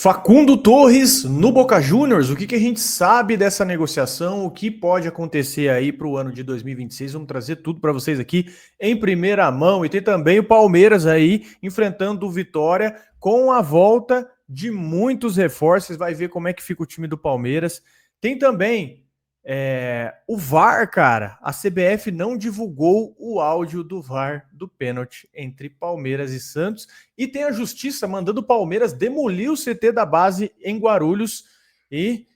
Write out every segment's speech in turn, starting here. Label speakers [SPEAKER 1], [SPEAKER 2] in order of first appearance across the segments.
[SPEAKER 1] Facundo Torres no Boca Juniors, o que a gente sabe dessa negociação, o que pode acontecer aí para o ano de 2026, vamos trazer tudo para vocês aqui em primeira mão. E tem também o Palmeiras aí enfrentando o Vitória com a volta de muitos reforços, vai ver como é que fica o time do Palmeiras. Tem também o VAR, cara. A CBF não divulgou o áudio do VAR do pênalti entre Palmeiras e Santos. E tem a Justiça mandando o Palmeiras demolir o CT da base em Guarulhos. E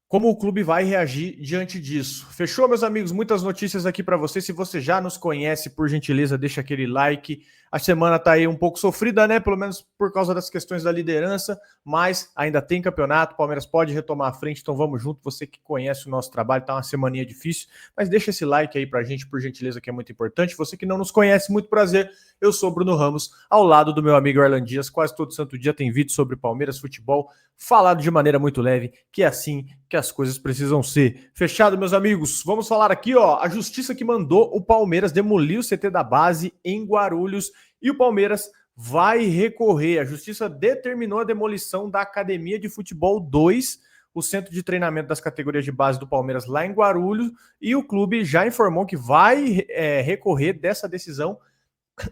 [SPEAKER 1] como o clube vai reagir diante disso. Fechou, meus amigos? Muitas notícias aqui para você. Se você já nos conhece, por gentileza, deixa aquele like. A semana tá aí um pouco sofrida, né? Pelo menos por causa das questões da liderança, mas ainda tem campeonato. O Palmeiras pode retomar a frente, então vamos junto. Você que conhece o nosso trabalho, tá uma semaninha difícil, mas deixa esse like aí pra gente, por gentileza, que é muito importante. Você que não nos conhece, muito prazer. Eu sou Bruno Ramos, ao lado do meu amigo Arlan Dias. Quase todo santo dia tem vídeo sobre Palmeiras, futebol, falado de maneira muito leve, que é assim que as coisas precisam ser. Fechado, meus amigos? Vamos falar aqui, ó, a justiça que mandou o Palmeiras demolir o CT da base em Guarulhos e o Palmeiras vai recorrer. A justiça determinou a demolição da Academia de Futebol 2, o centro de treinamento das categorias de base do Palmeiras lá em Guarulhos, e o clube já informou que vai recorrer dessa decisão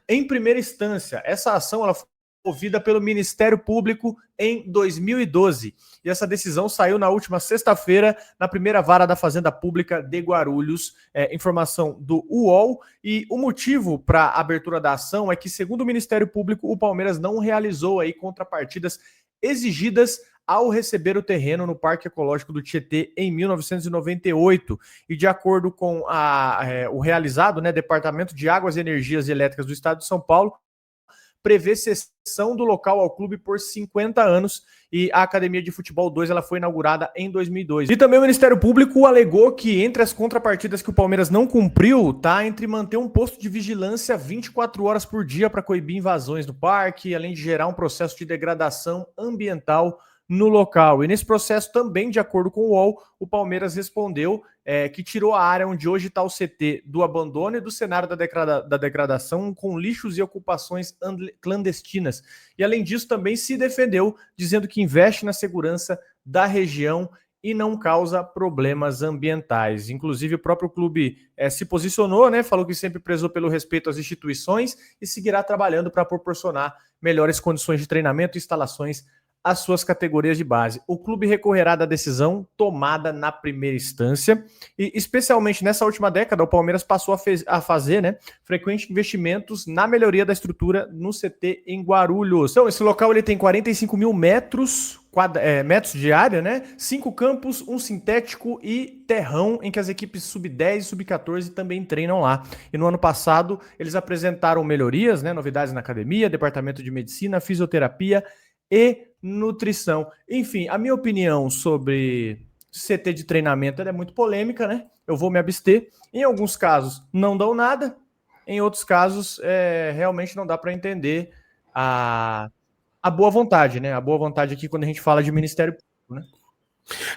[SPEAKER 1] em primeira instância. Essa ação ela foi movida pelo Ministério Público em 2012. E essa decisão saiu na última sexta-feira na primeira vara da Fazenda Pública de Guarulhos. Informação do UOL. E o motivo para a abertura da ação é que, segundo o Ministério Público, o Palmeiras não realizou aí contrapartidas exigidas ao receber o terreno no Parque Ecológico do Tietê em 1998. E de acordo com o realizado, né, Departamento de Águas e Energias Elétricas do Estado de São Paulo, prevê cessão do local ao clube por 50 anos e a Academia de Futebol 2 ela foi inaugurada em 2002. E também o Ministério Público alegou que entre as contrapartidas que o Palmeiras não cumpriu, tá entre manter um posto de vigilância 24 horas por dia para coibir invasões no parque, além de gerar um processo de degradação ambiental no local. E nesse processo também, de acordo com o UOL, o Palmeiras respondeu que tirou a área onde hoje está o CT do abandono e do cenário da degradação com lixos e ocupações clandestinas. E além disso também se defendeu, dizendo que investe na segurança da região e não causa problemas ambientais. Inclusive o próprio clube se posicionou, né, falou que sempre prezou pelo respeito às instituições e seguirá trabalhando para proporcionar melhores condições de treinamento e instalações as suas categorias de base. O clube recorrerá da decisão tomada na primeira instância e, especialmente nessa última década, o Palmeiras passou a fazer, né, frequentes investimentos na melhoria da estrutura no CT em Guarulhos. Então, esse local ele tem 45 mil metros de área, né? 5 campos, um sintético e terrão em que as equipes sub-10 e sub-14 também treinam lá. E no ano passado eles apresentaram melhorias, né, novidades na academia, departamento de medicina, fisioterapia e nutrição. Enfim, a minha opinião sobre CT de treinamento é muito polêmica, né? Eu vou me abster. Em alguns casos não dão nada, em outros casos realmente não dá para entender a boa vontade, né? A boa vontade aqui quando a gente fala de Ministério Público,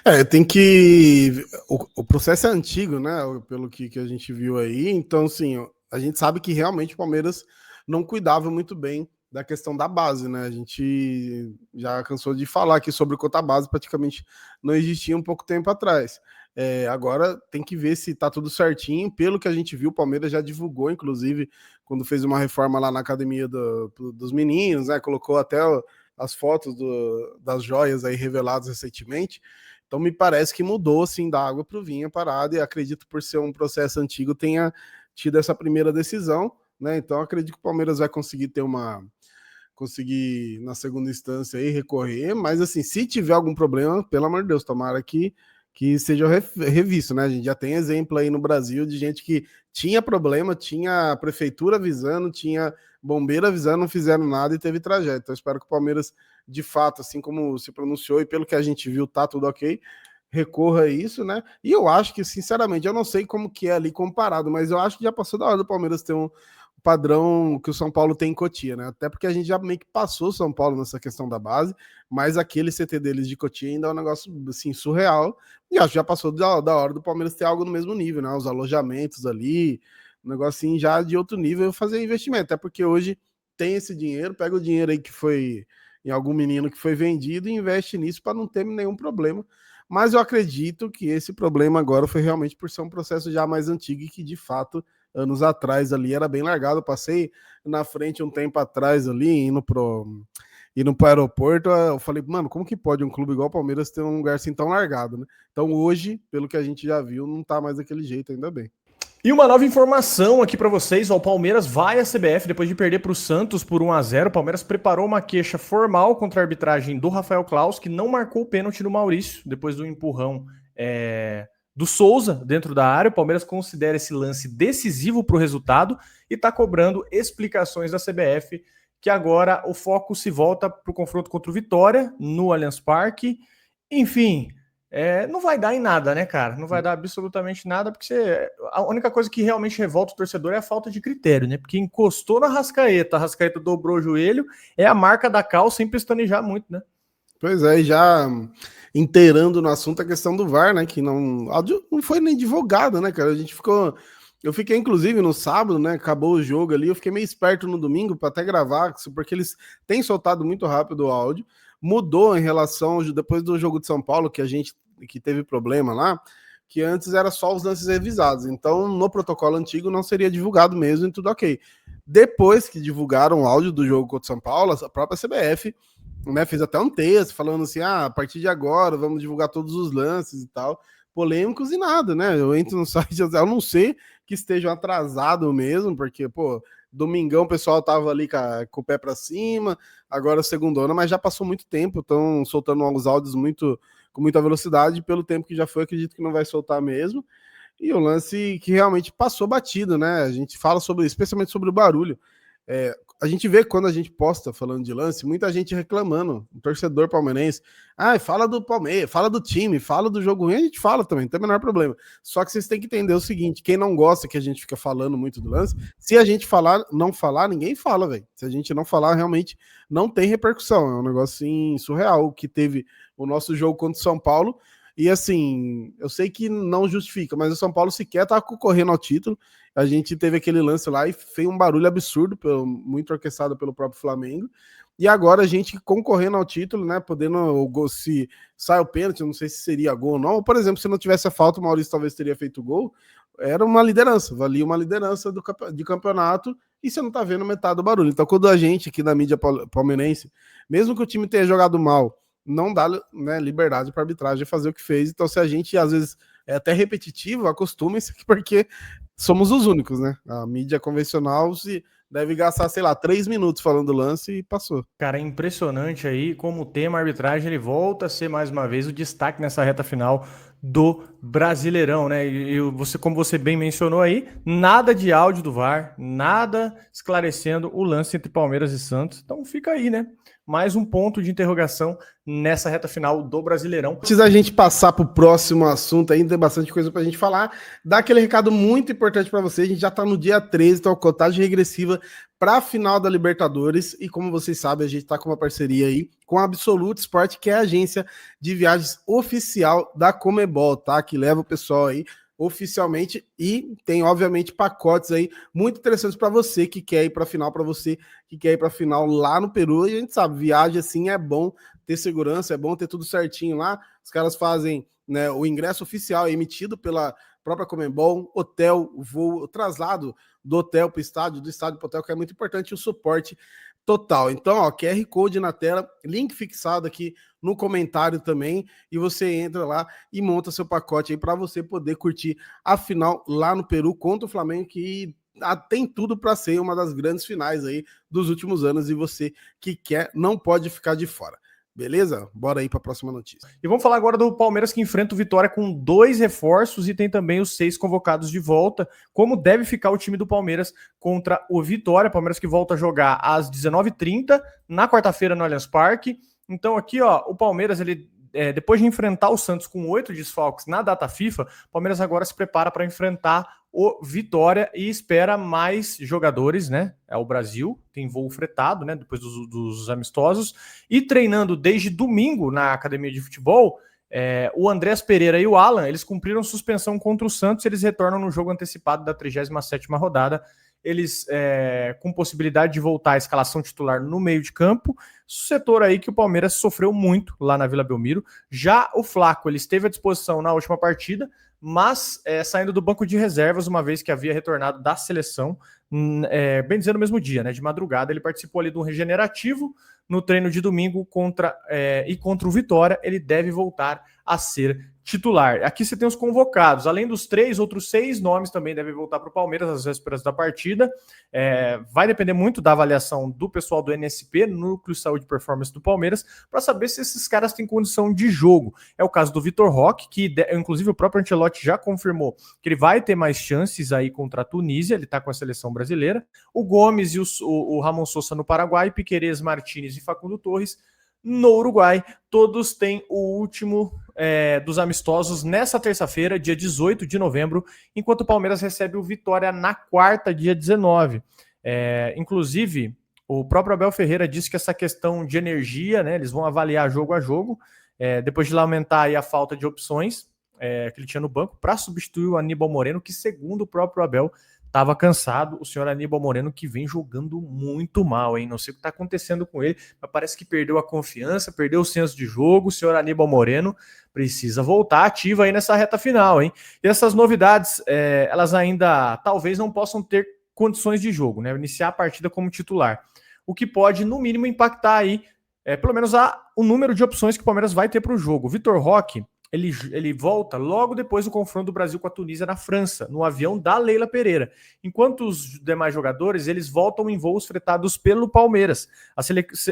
[SPEAKER 1] né?
[SPEAKER 2] Tem que... O processo é antigo, né? Pelo que a gente viu aí. Então, assim, a gente sabe que realmente o Palmeiras não cuidava muito bem da questão da base, né? A gente já cansou de falar aqui sobre cota base, praticamente não existia um pouco tempo atrás. Agora tem que ver se tá tudo certinho. Pelo que a gente viu, o Palmeiras já divulgou, inclusive, quando fez uma reforma lá na academia dos meninos, né? Colocou até as fotos das joias aí reveladas recentemente. Então me parece que mudou assim da água para o vinho a parada, e acredito por ser um processo antigo tenha tido essa primeira decisão, né? Então acredito que o Palmeiras vai conseguir na segunda instância aí recorrer, mas assim, se tiver algum problema, pelo amor de Deus, tomara que seja revisto, né? A gente já tem exemplo aí no Brasil de gente que tinha problema, tinha a prefeitura avisando, tinha bombeiro avisando, não fizeram nada e teve tragédia. Então espero que o Palmeiras, de fato, assim como se pronunciou e pelo que a gente viu, tá tudo ok, recorra a isso, né? E eu acho que, sinceramente, eu não sei como que é ali comparado, mas eu acho que já passou da hora do Palmeiras ter um padrão que o São Paulo tem em Cotia, né? Até porque a gente já meio que passou o São Paulo nessa questão da base, mas aquele CT deles de Cotia ainda é um negócio, assim, surreal, e acho que já passou da hora do Palmeiras ter algo no mesmo nível, né? Os alojamentos ali, um negocinho já de outro nível, fazer investimento, até porque hoje tem esse dinheiro, pega o dinheiro aí que foi em algum menino que foi vendido e investe nisso para não ter nenhum problema. Mas eu acredito que esse problema agora foi realmente por ser um processo já mais antigo e que, de fato, anos atrás ali era bem largado. Eu passei na frente um tempo atrás ali, indo pro aeroporto, eu falei, mano, como que pode um clube igual o Palmeiras ter um lugar assim tão largado, né? Então hoje, pelo que a gente já viu, não tá mais daquele jeito, ainda bem.
[SPEAKER 1] E uma nova informação aqui para vocês, ó, o Palmeiras vai à CBF depois de perder para o Santos por 1-0. O Palmeiras preparou uma queixa formal contra a arbitragem do Rafael Claus, que não marcou o pênalti do Maurício, depois do empurrão do Souza dentro da área. O Palmeiras considera esse lance decisivo para o resultado e está cobrando explicações da CBF, que agora o foco se volta para o confronto contra o Vitória, no Allianz Parque. Enfim... não vai dar em nada, né, cara? Não vai dar absolutamente nada, porque a única coisa que realmente revolta o torcedor é a falta de critério, né? Porque encostou na Arrascaeta, a Arrascaeta dobrou o joelho, é a marca da cal sem pestanejar muito, né?
[SPEAKER 2] Pois é, e já inteirando no assunto a questão do VAR, né? Que não foi nem divulgado, né, cara? Eu fiquei, inclusive, no sábado, né? Acabou o jogo ali, eu fiquei meio esperto no domingo para até gravar, porque eles têm soltado muito rápido o áudio. Mudou em relação, depois do jogo de São Paulo, que teve problema lá, que antes era só os lances revisados. Então, no protocolo antigo, não seria divulgado mesmo e tudo ok. Depois que divulgaram o áudio do jogo contra o São Paulo, a própria CBF, né, fez até um texto falando assim, a partir de agora vamos divulgar todos os lances e tal, polêmicos e nada, né? Eu entro no site, a não ser que estejam atrasados mesmo, porque, pô, domingão o pessoal tava ali com o pé para cima, agora segundona, mas já passou muito tempo, estão soltando os áudios com muita velocidade, pelo tempo que já foi, acredito que não vai soltar mesmo. E o lance que realmente passou batido, né? A gente fala sobre, especialmente sobre o barulho. A gente vê quando a gente posta falando de lance, muita gente reclamando, o torcedor palmeirense, fala do Palmeiras, fala do time, fala do jogo ruim, a gente fala também, não tem o menor problema. Só que vocês têm que entender o seguinte, quem não gosta que a gente fica falando muito do lance, se a gente não falar, ninguém fala, velho. Se a gente não falar, realmente não tem repercussão, é um negócio assim, surreal, que teve o nosso jogo contra o São Paulo, e assim, eu sei que não justifica, mas o São Paulo sequer tá concorrendo ao título. A gente teve aquele lance lá e fez um barulho absurdo, muito orquestrado pelo próprio Flamengo. E agora a gente concorrendo ao título, né? Podendo, se sai o pênalti, não sei se seria gol ou não. Ou, por exemplo, se não tivesse a falta, o Maurício talvez teria feito gol. Era uma liderança, valia uma liderança de campeonato e você não tá vendo metade do barulho. Então, quando a gente aqui da mídia palmeirense, mesmo que o time tenha jogado mal, não dá, né, liberdade para a arbitragem fazer o que fez. Então, se a gente às vezes é até repetitivo, acostume-se, porque somos os únicos, né? A mídia convencional deve gastar, sei lá, 3 minutos falando do lance e passou.
[SPEAKER 1] Cara, é impressionante aí como o tema arbitragem ele volta a ser mais uma vez o destaque nessa reta final do Brasileirão, né? E você, como você bem mencionou aí, nada de áudio do VAR, nada esclarecendo o lance entre Palmeiras e Santos. Então fica aí, né? Mais um ponto de interrogação nessa reta final do Brasileirão.
[SPEAKER 2] Antes da gente passar para o próximo assunto, ainda tem bastante coisa para a gente falar, dá aquele recado muito importante para você. A gente já está no dia 13, então a contagem regressiva para a final da Libertadores. E como vocês sabem, a gente está com uma parceria aí com a Absolute Sport, que é a agência de viagens oficial da Comebol, tá? Que leva o pessoal aí oficialmente e tem, obviamente, pacotes aí muito interessantes para você que quer ir para a final, para você que quer ir para a final lá no Peru. E a gente sabe, viagem assim é bom ter segurança, é bom ter tudo certinho lá. Os caras fazem, né, o ingresso oficial emitido pela própria Comebol, hotel, voo, o traslado do hotel para o estádio, do estádio para o hotel, que é muito importante, o suporte total. Então, ó, QR Code na tela, link fixado aqui no comentário também, e você entra lá e monta seu pacote aí para você poder curtir a final lá no Peru contra o Flamengo, que tem tudo para ser uma das grandes finais aí dos últimos anos, e você que quer não pode ficar de fora. Beleza? Bora aí para a próxima notícia.
[SPEAKER 1] E vamos falar agora do Palmeiras, que enfrenta o Vitória com 2 reforços e tem também os 6 convocados de volta. Como deve ficar o time do Palmeiras contra o Vitória? Palmeiras que volta a jogar às 19h30 na quarta-feira no Allianz Parque. Então aqui, ó, o Palmeiras, depois de enfrentar o Santos com 8 desfalques na data FIFA, o Palmeiras agora se prepara para enfrentar o Vitória e espera mais jogadores, né? É o Brasil, tem voo fretado, né? Depois dos amistosos, e treinando desde domingo na academia de futebol, o Andrés Pereira e o Alan, eles cumpriram suspensão contra o Santos, eles retornam no jogo antecipado da 37ª rodada. eles com possibilidade de voltar à escalação titular no meio de campo, setor aí que o Palmeiras sofreu muito lá na Vila Belmiro. Já o Flaco, ele esteve à disposição na última partida, mas saindo do banco de reservas, uma vez que havia retornado da seleção, bem dizer no mesmo dia, né, de madrugada, ele participou ali do regenerativo no treino de domingo contra o Vitória, ele deve voltar a ser titular. Aqui você tem os convocados, além dos 3, outros 6 nomes também devem voltar para o Palmeiras às vésperas da partida. Vai depender muito da avaliação do pessoal do NSP, Núcleo Saúde e Performance do Palmeiras, para saber se esses caras têm condição de jogo. É o caso do Vitor Roque, que inclusive o próprio Ancelotti já confirmou que ele vai ter mais chances aí contra a Tunísia, ele está com a seleção brasileira. O Gomes e o Ramon Sousa no Paraguai, Piquerez, Martínez e Facundo Torres no Uruguai. Todos têm o último dos amistosos nessa terça-feira, dia 18 de novembro, enquanto o Palmeiras recebe o Vitória na quarta, dia 19. Inclusive, o próprio Abel Ferreira disse que essa questão de energia, né, eles vão avaliar jogo a jogo, depois de lamentar aí a falta de opções que ele tinha no banco para substituir o Aníbal Moreno, que segundo o próprio Abel estava cansado. O senhor Aníbal Moreno, que vem jogando muito mal, hein? Não sei o que está acontecendo com ele, mas parece que perdeu a confiança, perdeu o senso de jogo. O senhor Aníbal Moreno precisa voltar ativo aí nessa reta final, hein? E essas novidades, elas ainda talvez não possam ter condições de jogo, né? Iniciar a partida como titular. O que pode, no mínimo, impactar aí, pelo menos o número de opções que o Palmeiras vai ter para o jogo. O Vitor Roque, ele volta logo depois do confronto do Brasil com a Tunísia na França, no avião da Leila Pereira. Enquanto os demais jogadores, eles voltam em voos fretados pelo Palmeiras.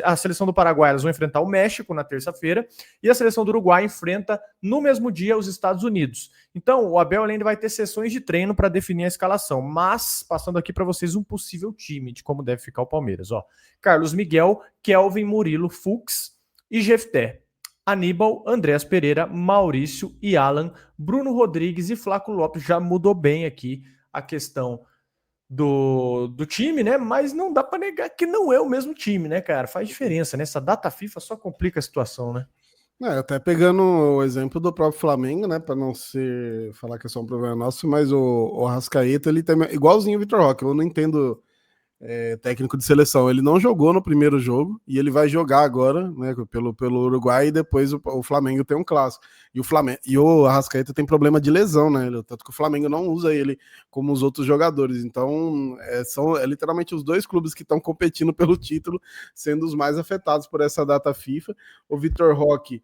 [SPEAKER 1] A seleção do Paraguai, elas vão enfrentar o México na terça-feira, e a seleção do Uruguai enfrenta no mesmo dia os Estados Unidos. Então, o Abel ainda vai ter sessões de treino para definir a escalação, mas passando aqui para vocês um possível time de como deve ficar o Palmeiras. Carlos Miguel, Kelvin, Murilo, Fux e Jefté. Aníbal, Andrés Pereira, Maurício e Alan, Bruno Rodrigues e Flaco Lopes. Já mudou bem aqui a questão do time, né? Mas não dá para negar que não é o mesmo time, né, cara? Faz diferença, né? Essa data FIFA só complica a situação, né?
[SPEAKER 2] Até pegando o exemplo do próprio Flamengo, né? Para não falar que é só um problema nosso, mas o Arrascaeta, ele tem igualzinho o Vitor Roque. Eu não entendo técnico de seleção. Ele não jogou no primeiro jogo e ele vai jogar agora, né, pelo Uruguai, e depois o Flamengo tem um clássico. E o Arrascaeta tem problema de lesão, né? Tanto que o Flamengo não usa ele como os outros jogadores. Então, são literalmente os dois clubes que estão competindo pelo título, sendo os mais afetados por essa data FIFA. O Vitor Roque,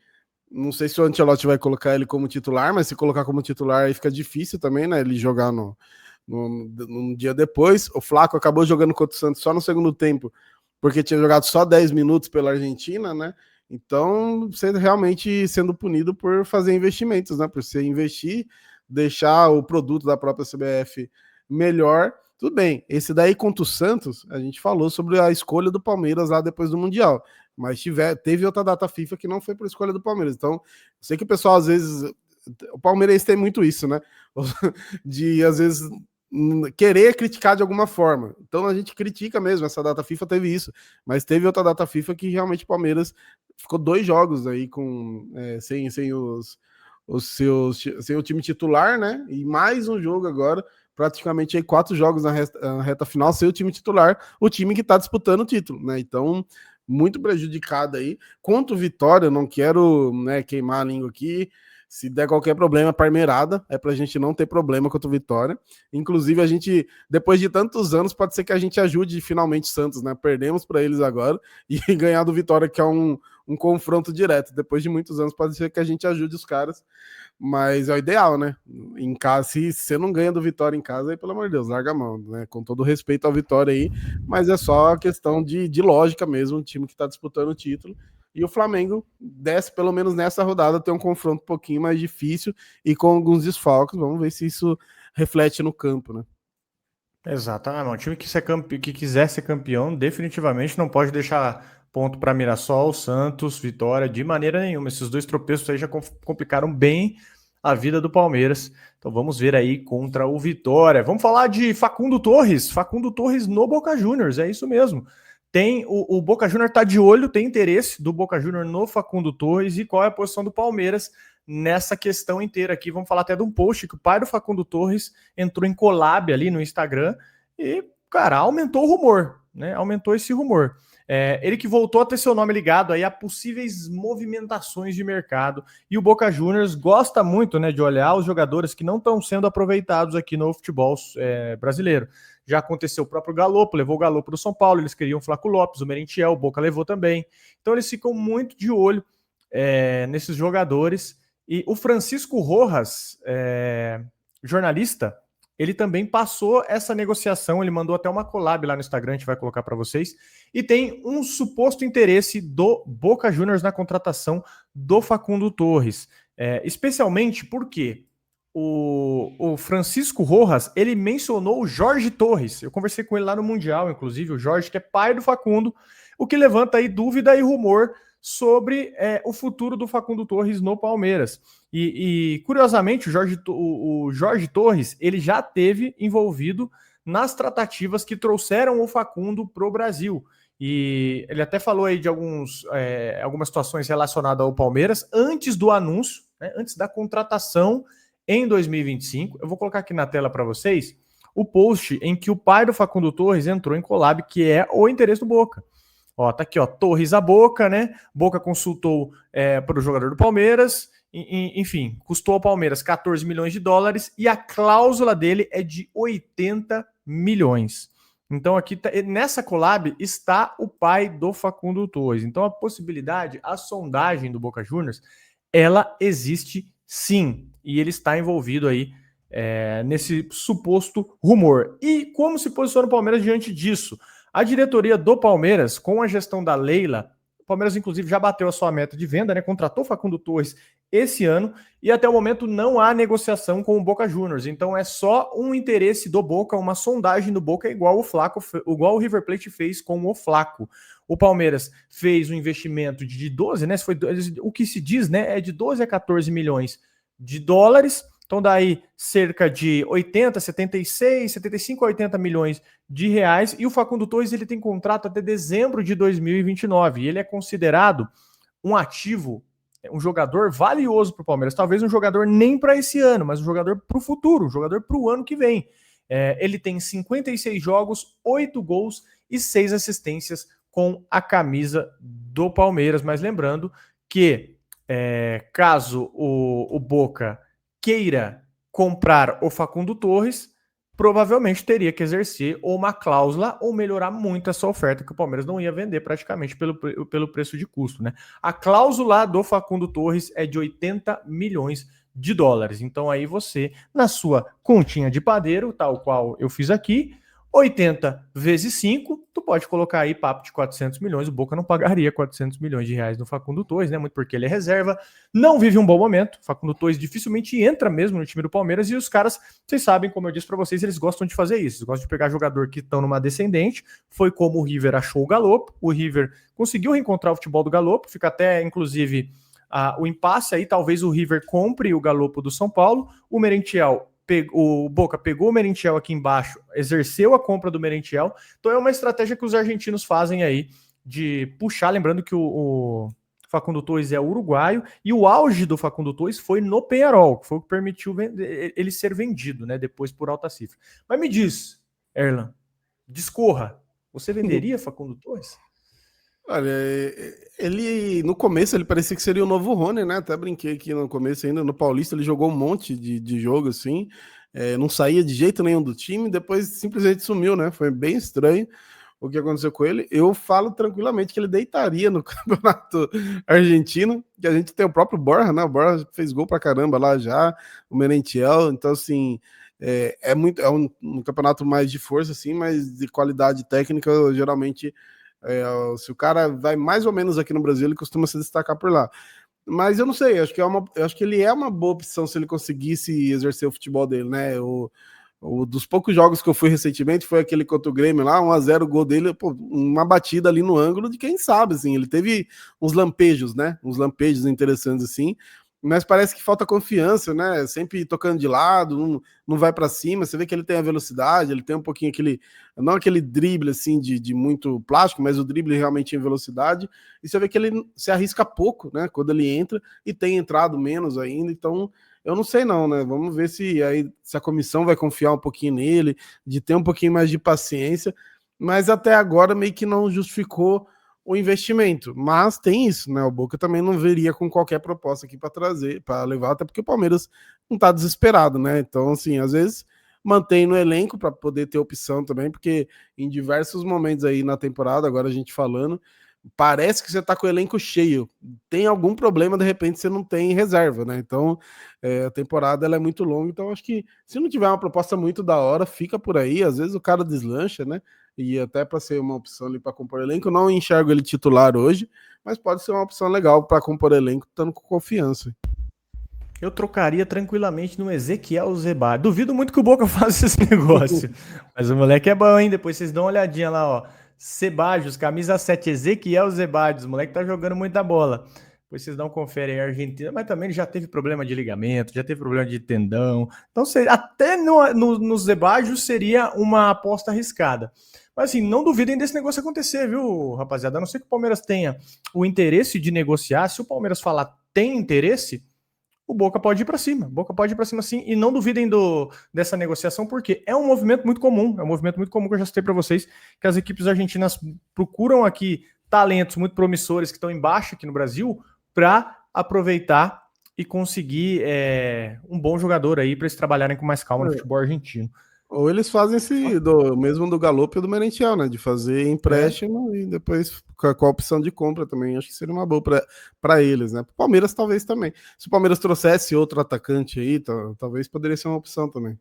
[SPEAKER 2] não sei se o Ancelotti vai colocar ele como titular, mas se colocar como titular aí fica difícil também, né? Ele jogar no dia depois. O Flaco acabou jogando contra o Santos só no segundo tempo, porque tinha jogado só 10 minutos pela Argentina, né? Então, você realmente sendo punido por fazer investimentos, né? Por você investir, deixar o produto da própria CBF melhor. Tudo bem, esse daí contra o Santos, a gente falou sobre a escolha do Palmeiras lá depois do Mundial, mas teve outra data FIFA que não foi por escolha do Palmeiras. Então, sei que o pessoal às vezes, o palmeirense tem muito isso, né? De às vezes querer criticar de alguma forma. Então a gente critica mesmo, essa data FIFA teve isso, mas teve outra data FIFA que realmente o Palmeiras ficou 2 jogos aí sem o time titular, né? E mais um jogo agora, praticamente aí 4 jogos na reta final sem o time titular, o time que está disputando o título, né? Então, muito prejudicado aí. Quanto o Vitória, eu não quero, né, queimar a língua aqui. Se der qualquer problema, parmeirada, pra gente não ter problema contra o Vitória. Inclusive, a gente, depois de tantos anos, pode ser que a gente ajude finalmente Santos, né? Perdemos para eles agora e ganhar do Vitória, que é um confronto direto. Depois de muitos anos, pode ser que a gente ajude os caras, mas é o ideal, né? Em casa, se você não ganha do Vitória em casa, aí, pelo amor de Deus, larga a mão, né? Com todo respeito ao Vitória aí, mas é só questão de lógica mesmo, um time que está disputando o título. E o Flamengo desce, pelo menos nessa rodada, tem um confronto um pouquinho mais difícil e com alguns desfalques. Vamos ver se isso reflete no campo, né?
[SPEAKER 1] Exato. Um time que quiser ser campeão definitivamente não pode deixar ponto para Mirassol, Santos, Vitória, de maneira nenhuma. Esses 2 tropeços aí já complicaram bem a vida do Palmeiras. Então vamos ver aí contra o Vitória. Vamos falar de Facundo Torres. Facundo Torres no Boca Juniors, é isso mesmo. Tem o Boca Juniors está de olho, tem interesse do Boca Juniors no Facundo Torres, e qual é a posição do Palmeiras nessa questão inteira aqui. Vamos falar até de um post que o pai do Facundo Torres entrou em collab ali no Instagram e cara, aumentou o rumor, né? Aumentou esse rumor. Ele que voltou a ter seu nome ligado aí a possíveis movimentações de mercado. E o Boca Juniors gosta muito, né, de olhar os jogadores que não estão sendo aproveitados aqui no futebol brasileiro. Já aconteceu o próprio Galopo, levou o Galopo do São Paulo, eles queriam o Flaco Lopes, o Merentiel, o Boca levou também. Então eles ficam muito de olho nesses jogadores. E o Francisco Rojas, jornalista, ele também passou essa negociação, ele mandou até uma collab lá no Instagram, a gente vai colocar para vocês, e tem um suposto interesse do Boca Juniors na contratação do Facundo Torres, especialmente porque o Francisco Rojas, ele mencionou o Jorge Torres, eu conversei com ele lá no Mundial, inclusive, o Jorge, que é pai do Facundo, o que levanta aí dúvida e rumor sobre o futuro do Facundo Torres no Palmeiras. E curiosamente, o Jorge Torres, ele já teve envolvido nas tratativas que trouxeram o Facundo para o Brasil. E ele até falou aí de algumas situações relacionadas ao Palmeiras antes do anúncio, né, antes da contratação em 2025. Eu vou colocar aqui na tela para vocês o post em que o pai do Facundo Torres entrou em collab, que é o interesse do Boca. Ó, tá aqui, ó, Torres a Boca, né? Boca consultou para o jogador do Palmeiras, enfim, custou ao Palmeiras 14 milhões de dólares e a cláusula dele é de 80 milhões. Então aqui, nessa collab, está o pai do Facundo Torres. Então a possibilidade, a sondagem do Boca Juniors, ela existe sim. E ele está envolvido aí nesse suposto rumor. E como se posiciona o Palmeiras diante disso? A diretoria do Palmeiras, com a gestão da Leila, o Palmeiras, inclusive, já bateu a sua meta de venda, né? Contratou Facundo Torres esse ano e até o momento não há negociação com o Boca Juniors. Então é só um interesse do Boca, uma sondagem do Boca, igual o River Plate fez com o Flaco. O Palmeiras fez um investimento de 12, né? O que se diz, né? É de 12 a 14 milhões de dólares. Então daí cerca de 80, 76, 75 a 80 milhões de reais. E o Facundo Torres, ele tem contrato até dezembro de 2029. E ele é considerado um ativo, um jogador valioso para o Palmeiras. Talvez um jogador nem para esse ano, mas um jogador para o futuro, um jogador para o ano que vem. Ele tem 56 jogos, 8 gols e 6 assistências com a camisa do Palmeiras. Mas lembrando que caso o Boca queira comprar o Facundo Torres, provavelmente teria que exercer ou uma cláusula ou melhorar muito essa oferta, que o Palmeiras não ia vender praticamente pelo preço de custo, né? A cláusula do Facundo Torres é de 80 milhões de dólares. Então aí você, na sua continha de padeiro, tal qual eu fiz aqui, 80 vezes 5, tu pode colocar aí papo de 400 milhões, o Boca não pagaria 400 milhões de reais no Facundo Torres, né, muito porque ele é reserva, não vive um bom momento, Facundo Torres dificilmente entra mesmo no time do Palmeiras, e os caras, vocês sabem, como eu disse para vocês, eles gostam de fazer isso, eles gostam de pegar jogador que estão numa descendente, foi como o River achou o Galopo, o River conseguiu reencontrar o futebol do Galopo, fica até, inclusive, o impasse aí, talvez o River compre o Galopo do São Paulo, o Merentiel, o Boca pegou o Merentiel aqui embaixo, exerceu a compra do Merentiel, então é uma estratégia que os argentinos fazem aí, de puxar, lembrando que o Facundo Torres é uruguaio, e o auge do Facundo Torres foi no Peñarol, que foi o que permitiu ele ser vendido, né, depois por alta cifra. Mas me diz, Erlan, discorra, você venderia Facundo Torres?
[SPEAKER 2] Olha, ele no começo ele parecia que seria o novo Rony, né? Até brinquei aqui no começo ainda. No Paulista ele jogou um monte de jogo assim, não saía de jeito nenhum do time, depois simplesmente sumiu, né? Foi bem estranho o que aconteceu com ele. Eu falo tranquilamente que ele deitaria no campeonato argentino, que a gente tem o próprio Borja, né? O Borja fez gol pra caramba lá já, o Merentiel, então assim. É um campeonato mais de força, assim, mas de qualidade técnica, geralmente. Se o cara vai mais ou menos aqui no Brasil, ele costuma se destacar por lá. Mas eu não sei, acho que ele é uma boa opção se ele conseguisse exercer o futebol dele, né? Dos poucos jogos que eu fui recentemente foi aquele contra o Grêmio lá, 1-0 o gol dele, pô, uma batida ali no ângulo de quem sabe, assim, ele teve uns lampejos, né? Uns lampejos interessantes, assim, mas parece que falta confiança, né? Sempre tocando de lado, não vai para cima. Você vê que ele tem a velocidade, ele tem um pouquinho não aquele drible assim de muito plástico, mas o drible realmente em velocidade. E você vê que ele se arrisca pouco, né? Quando ele entra, e tem entrado menos ainda. Então eu não sei não, né? Vamos ver se a comissão vai confiar um pouquinho nele, de ter um pouquinho mais de paciência, mas até agora meio que não justificou o investimento. Mas tem isso, né? O Boca também não veria com qualquer proposta aqui para trazer, para levar, até porque o Palmeiras não tá desesperado, né? Então, assim, às vezes mantém no elenco para poder ter opção também, porque em diversos momentos aí na temporada, agora a gente falando, parece que você tá com o elenco cheio. Tem algum problema, de repente você não tem reserva, né? Então, a temporada ela é muito longa, então acho que se não tiver uma proposta muito da hora, fica por aí. Às vezes o cara deslancha, né? E até para ser uma opção ali para compor elenco, eu não enxergo ele titular hoje, mas pode ser uma opção legal para compor elenco, estando com confiança.
[SPEAKER 1] Eu trocaria tranquilamente no Ezequiel Zebar. Duvido muito que o Boca faça esse negócio. Mas o moleque é bom, hein? Depois vocês dão uma olhadinha lá, ó. Sebadios, camisa 7, Ezequiel Zebadios. O moleque tá jogando muita bola. Depois vocês dão um confere aí, Argentina. Mas também ele já teve problema de ligamento, já teve problema de tendão. Então, até no Zebadios seria uma aposta arriscada. Mas assim, não duvidem desse negócio acontecer, viu, rapaziada? A não ser que o Palmeiras tenha o interesse de negociar. Se o Palmeiras falar tem interesse, o Boca pode ir para cima. Boca pode ir para cima sim. E não duvidem dessa negociação, porque é um movimento muito comum. É um movimento muito comum que eu já citei para vocês, que as equipes argentinas procuram aqui talentos muito promissores que estão embaixo aqui no Brasil para aproveitar e conseguir um bom jogador aí para eles trabalharem com mais calma no futebol argentino.
[SPEAKER 2] Ou eles fazem esse mesmo do Galopo e do Merentiel, né? De fazer empréstimo e depois com a opção de compra também. Acho que seria uma boa para eles, né? Pro Palmeiras talvez também. Se o Palmeiras trouxesse outro atacante aí, talvez poderia ser uma opção também.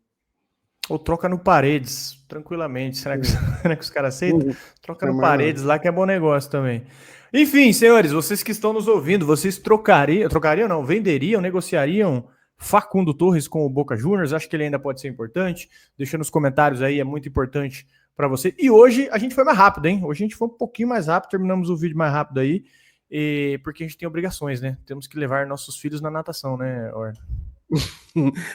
[SPEAKER 1] Ou troca no Paredes, tranquilamente. Será que, será que os caras aceitam? Troca no Paredes lá que é bom negócio também. Enfim, senhores, vocês que estão nos ouvindo, vocês trocariam não, venderiam, negociariam Facundo Torres com o Boca Juniors? Acho que ele ainda pode ser importante. Deixa nos comentários aí, é muito importante para você. E hoje a gente foi mais rápido, hein? Hoje a gente foi um pouquinho mais rápido, terminamos o vídeo mais rápido aí, porque a gente tem obrigações, né? Temos que levar nossos filhos na natação, né, Orna?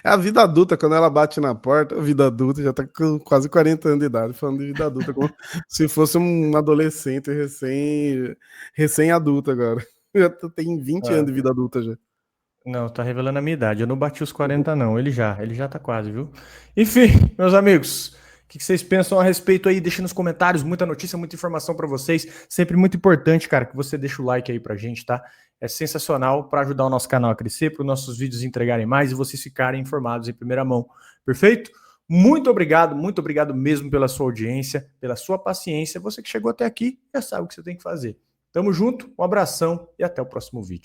[SPEAKER 2] É a vida adulta, quando ela bate na porta, a vida adulta já tá com quase 40 anos de idade, falando de vida adulta, como se fosse um adolescente recém-adulto agora. Já tem 20 anos de vida adulta já.
[SPEAKER 1] Não, tá revelando a minha idade. Eu não bati os 40, não. Ele já tá quase, viu? Enfim, meus amigos, o que vocês pensam a respeito aí? Deixa nos comentários, muita notícia, muita informação para vocês. Sempre muito importante, cara, que você deixe o like aí pra gente, tá? É sensacional para ajudar o nosso canal a crescer, para os nossos vídeos entregarem mais e vocês ficarem informados em primeira mão. Perfeito? Muito obrigado mesmo pela sua audiência, pela sua paciência. Você que chegou até aqui, já sabe o que você tem que fazer. Tamo junto, um abração e até o próximo vídeo.